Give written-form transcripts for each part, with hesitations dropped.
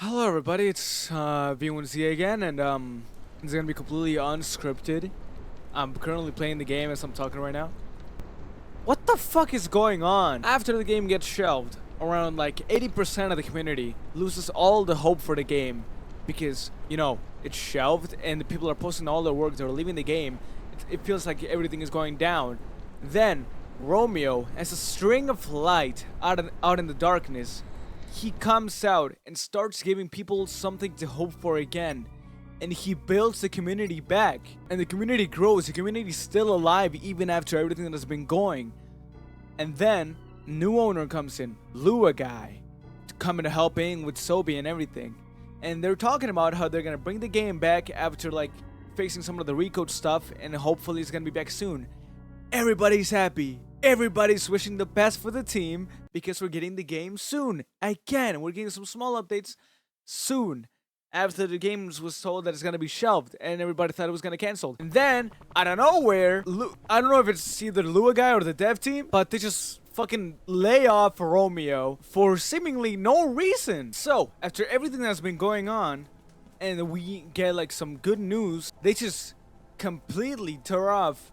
Hello everybody, it's V1Z again, and it's gonna be completely unscripted. I'm currently playing the game as I'm talking right now. What the fuck is going on? After the game gets shelved, around like 80% of the community loses all the hope for the game because, you know, it's shelved and the people are posting all their work, they're leaving the game. It feels like everything is going down. Then Romeo, as a string of light out in the darkness, he comes out and starts giving people something to hope for again. And he builds the community back. And the community grows. The community is still alive even after everything that has been going. And then, new owner comes in, Lua guy, to come in to help in with Sobi and everything. And they're talking about how they're gonna bring the game back after like facing some of the recode stuff, and hopefully it's gonna be back soon. Everybody's happy. Everybody's wishing the best for the team because we're getting the game soon. Again, we're getting some small updates soon. After the game was told that it's gonna be shelved and everybody thought it was gonna cancel. And then, out of nowhere, I don't know if it's either the Lua guy or the dev team, but they just fucking lay off Romeo for seemingly no reason. So, after everything that's been going on, and we get like some good news, they just completely tear off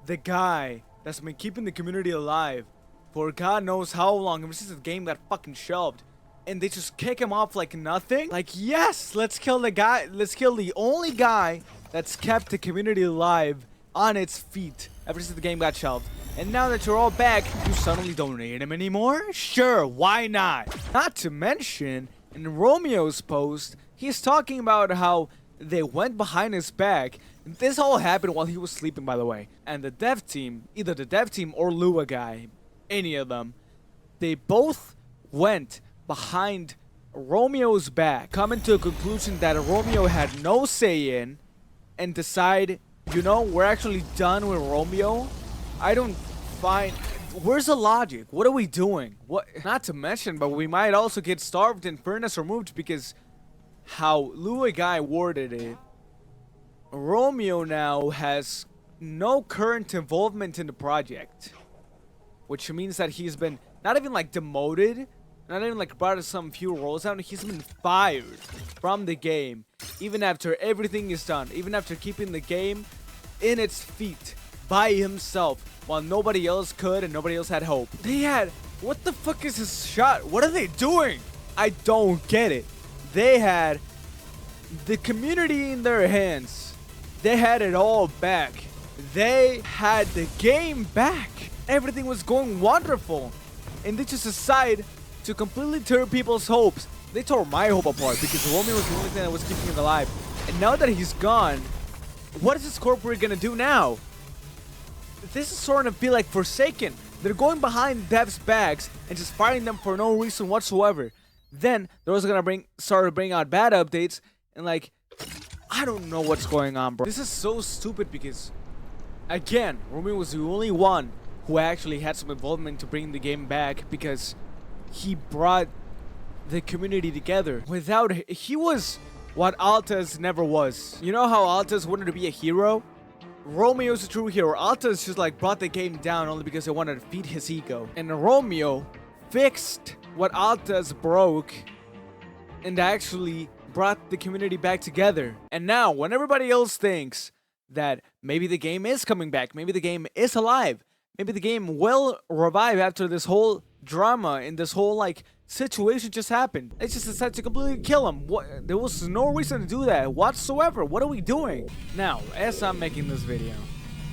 the guy that's been keeping the community alive for God knows how long, ever since the game got fucking shelved. And they just kick him off like nothing. Like, yes, let's kill the guy. Let's kill the only guy that's kept the community alive on its feet ever since the game got shelved. And now that you're all back, you suddenly don't need him anymore? Sure, why not? Not to mention, in Romeo's post, he's talking about how they went behind his back. This all happened while he was sleeping, by the way. And the dev team, either the dev team or Lua guy, any of them, they both went behind Romeo's back, coming to a conclusion that Romeo had no say in, and decide, you know, we're actually done with Romeo. I don't find... Where's the logic? What are we doing? What? Not to mention, but we might also get starved and furnace removed because how Lua guy worded it, Romeo now has no current involvement in the project, which means that he's been not even like demoted, not even like brought some few roles down. He's been fired from the game, even after everything is done, even after keeping the game in its feet by himself, while nobody else could and nobody else had hope. They had, what the fuck is this shot? What are they doing? I don't get it. They had the community in their hands. They had it all back. They had the game back. Everything was going wonderful. And they just decide to completely tear people's hopes. They tore my hope apart because Romeo was the only thing that was keeping it alive. And now that he's gone, what is this corporate gonna do now? This is sort of feel like Forsaken. They're going behind devs' backs and just firing them for no reason whatsoever. Then they're also gonna start to bring out bad updates and like, I don't know what's going on, bro. This is so stupid because, again, Romeo was the only one who actually had some involvement to bring the game back because he brought the community together. Without he was what Altaz never was. You know how Altaz wanted to be a hero? Romeo's a true hero. Altaz just like brought the game down only because they wanted to feed his ego. And Romeo fixed what Altaz broke and actually brought the community back together. And now, when everybody else thinks that maybe the game is coming back, maybe the game is alive, maybe the game will revive after this whole drama and this whole like situation just happened, they just decided to completely kill him. What? There was no reason to do that whatsoever. What are we doing? Now, as I'm making this video,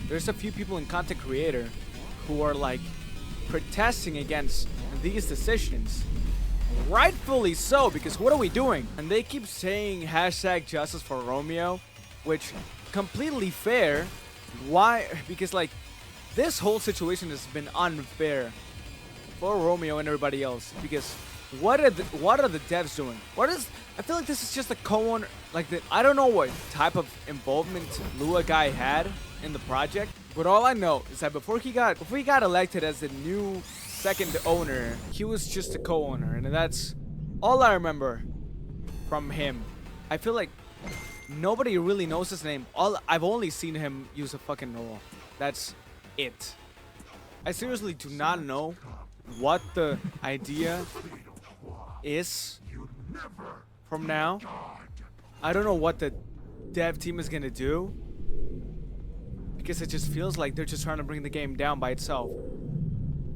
there's a few people in content creator who are like protesting against these decisions. Rightfully so, because what are we doing? And they keep saying hashtag justice for Romeo, which completely fair. Why? Because like this whole situation has been unfair for Romeo and everybody else. Because what are the devs doing? I feel like this is just a co-owner. Like I don't know what type of involvement Lua guy had in the project, but all I know is that before he got elected as the new second owner, he was just a co-owner, and that's all I remember from him. I feel like nobody really knows his name. I've only seen him use a fucking role. That's it. I seriously do not know what the idea is from now. I don't know what the dev team is gonna do, because it just feels like they're just trying to bring the game down by itself.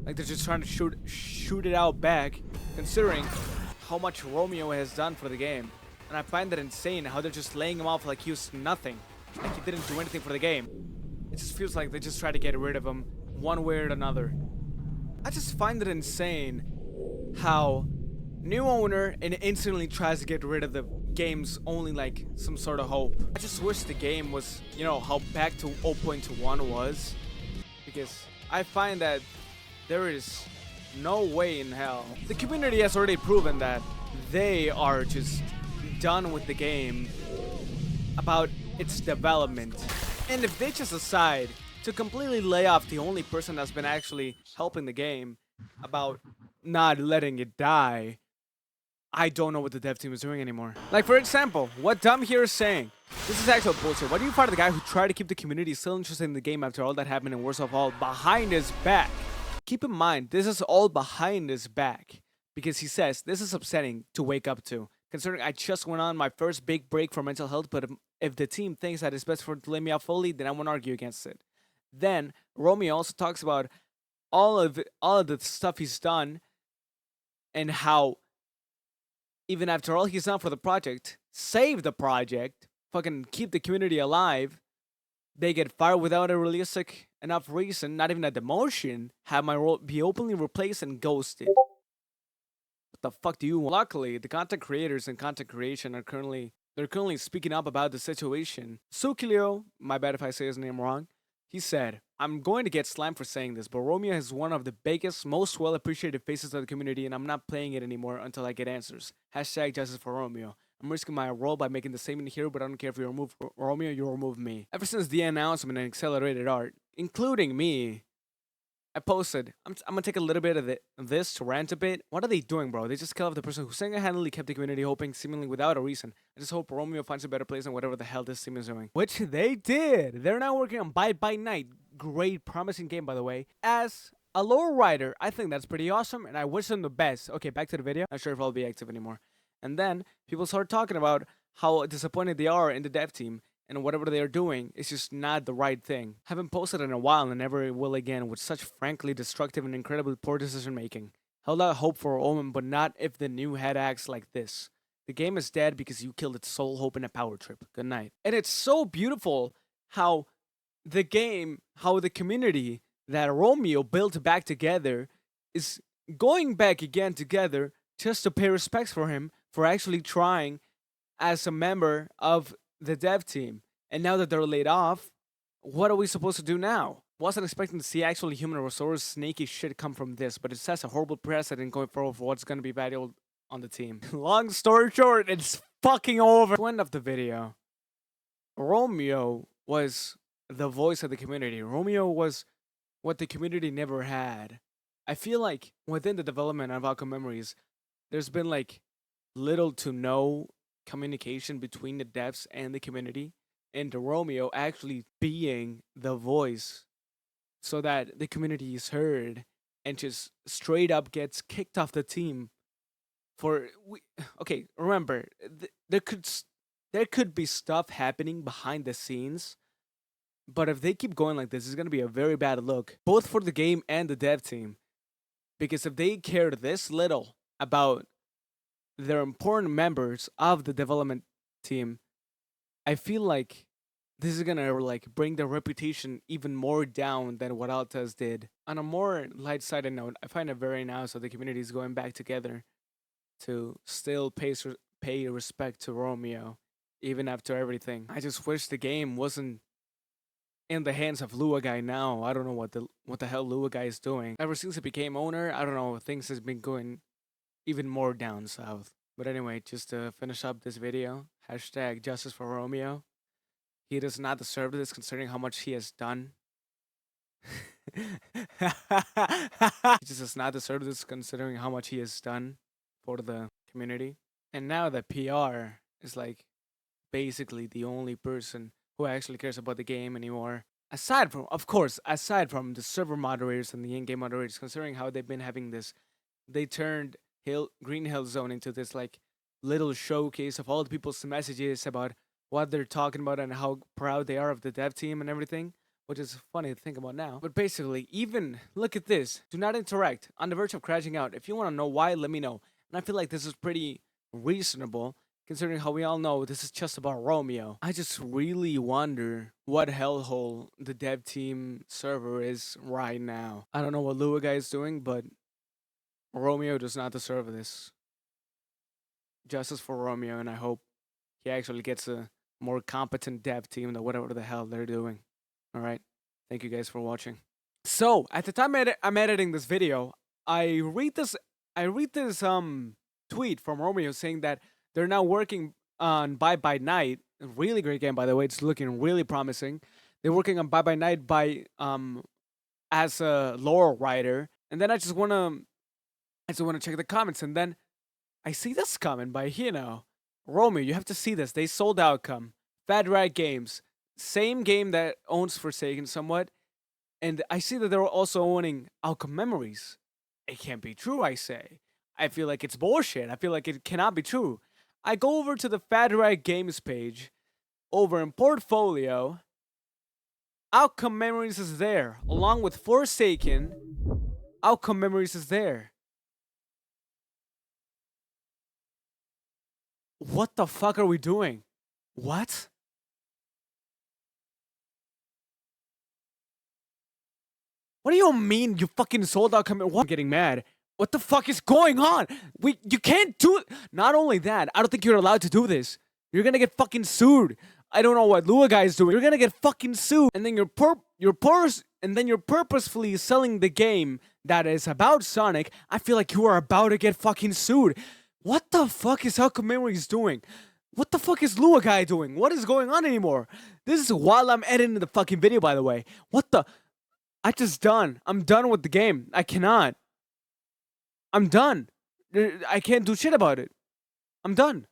Like they're just trying to shoot it out back, considering how much Romeo has done for the game. And I find that insane how they're just laying him off like he was nothing. Like he didn't do anything for the game. It just feels like they just try to get rid of him one way or another. I just find it insane how new owner and instantly tries to get rid of the game's only like some sort of hope. I just wish the game was, you know, how back to 0.1 was, because I find that there is no way in hell. The community has already proven that they are just done with the game about its development. And if they just decide to completely lay off the only person that's been actually helping the game about not letting it die, I don't know what the dev team is doing anymore. Like, for example, what Dumb here is saying. This is actual bullshit. Why do you fire the guy who tried to keep the community still interested in the game after all that happened, and worst of all, behind his back? Keep in mind, this is all behind his back, because he says this is upsetting to wake up to, considering I just went on my first big break for mental health, but if the team thinks that it's best for it to lay me off fully, then I won't argue against it. Then Romeo also talks about all of the stuff he's done, and how even after all he's done for the project, save the project, fucking keep the community alive, they get fired without a realistic enough reason, not even a demotion, have my role be openly replaced and ghosted. What the fuck do you want? Luckily, the content creators and content creation are currently speaking up about the situation. Sukilio, my bad if I say his name wrong, he said, I'm going to get slammed for saying this, but Romeo is one of the biggest, most well-appreciated faces of the community, and I'm not playing it anymore until I get answers. Hashtag justice for Romeo. I'm risking my role by making the statement here, but I don't care if you remove Romeo, you remove me. Ever since the announcement and accelerated art, including me, I posted, I'm gonna take a little bit of this to rant a bit. What are they doing, bro? They just killed off the person who single-handedly kept the community hoping, seemingly without a reason. I just hope Romeo finds a better place than whatever the hell this team is doing. Which they did. They're now working on Bye Bye Night. Great, promising game, by the way. As a lore writer, I think that's pretty awesome, and I wish them the best. Okay, back to the video. Not sure if I'll be active anymore. And then people start talking about how disappointed they are in the dev team, and whatever they are doing is just not the right thing. Haven't posted in a while and never will again, with such frankly destructive and incredibly poor decision making. Held out hope for Omen, but not if the new head acts like this. The game is dead because you killed its sole hope in a power trip. Good night. And it's so beautiful how the game, how the community that Romeo built back together is going back again together just to pay respects for him for actually trying as a member of the dev team. And now that they're laid off, what are we supposed to do now? Wasn't expecting to see actually human resource snaky shit come from this, but it sets a horrible precedent going forward for what's gonna be valuable on the team. Long story short, it's fucking over. To end of the video, Romeo was the voice of the community. Romeo was what the community never had. I feel like within the development of Alco Memories, there's been like little to no communication between the devs and the community, and Romeo actually being the voice so that the community is heard and just straight up gets kicked off the team for okay, remember, there could be stuff happening behind the scenes, but if they keep going like this, it's going to be a very bad look both for the game and the dev team, because if they cared this little about they're important members of the development team, I feel like this is gonna like bring their reputation even more down than what Altas did. On a more light-sided note, I find it very nice that the community is going back together to still pay respect to Romeo, even after everything. I just wish the game wasn't in the hands of Lua Guy now. I don't know what the hell Lua Guy is doing. Ever since he became owner, I don't know, things has been going even more down south. But anyway, just to finish up this video, hashtag justice for Romeo. He does not deserve this considering how much he has done. He just does not deserve this considering how much he has done for the community. And now the PR is like basically the only person who actually cares about the game anymore. Aside from, of course, aside from the server moderators and the in-game moderators, considering how they've been having this, they turned Green Hill Zone into this like little showcase of all the people's messages about what they're talking about and how proud they are of the dev team and everything, which is funny to think about now. But basically, even look at this. Do not interact. On the verge of crashing out. If you want to know why, let me know. And I feel like this is pretty reasonable, considering how we all know this is just about Romeo. I just really wonder what hellhole the dev team server is right now. I don't know what Lua guy is doing, but Romeo does not deserve this. Justice for Romeo, and I hope he actually gets a more competent dev team than whatever the hell they're doing. All right. Thank you guys for watching. So at the time I'm editing this video, I read this tweet from Romeo saying that they're now working on Bye Bye Night. A really great game, by the way. It's looking really promising. They're working on Bye Bye Night as a lore writer, and then I just wanna check the comments, and then I see this comment by Romeo. You have to see this. They sold Outcome, Fat Rat Games, same game that owns Forsaken somewhat, and I see that they're also owning Outcome Memories. It can't be true, I say. I feel like it's bullshit. I feel like it cannot be true. I go over to the Fat Rat Games page, over in Portfolio. Outcome Memories is there, along with Forsaken. Outcome Memories is there. What the fuck are we doing? What? What do you mean you fucking sold out? What? I'm getting mad. What the fuck is going on? You can't do it. Not only that, I don't think you're allowed to do this. You're gonna get fucking sued. I don't know what Lua guy is doing. You're gonna get fucking sued, and then you're purposefully selling the game that is about Sonic. I feel like you are about to get fucking sued. What the fuck is Outcome Memories doing? What the fuck is Lua guy doing? What is going on anymore? This is while I'm editing the fucking video, by the way. What the? I'm done with the game. I cannot. I'm done. I can't do shit about it. I'm done.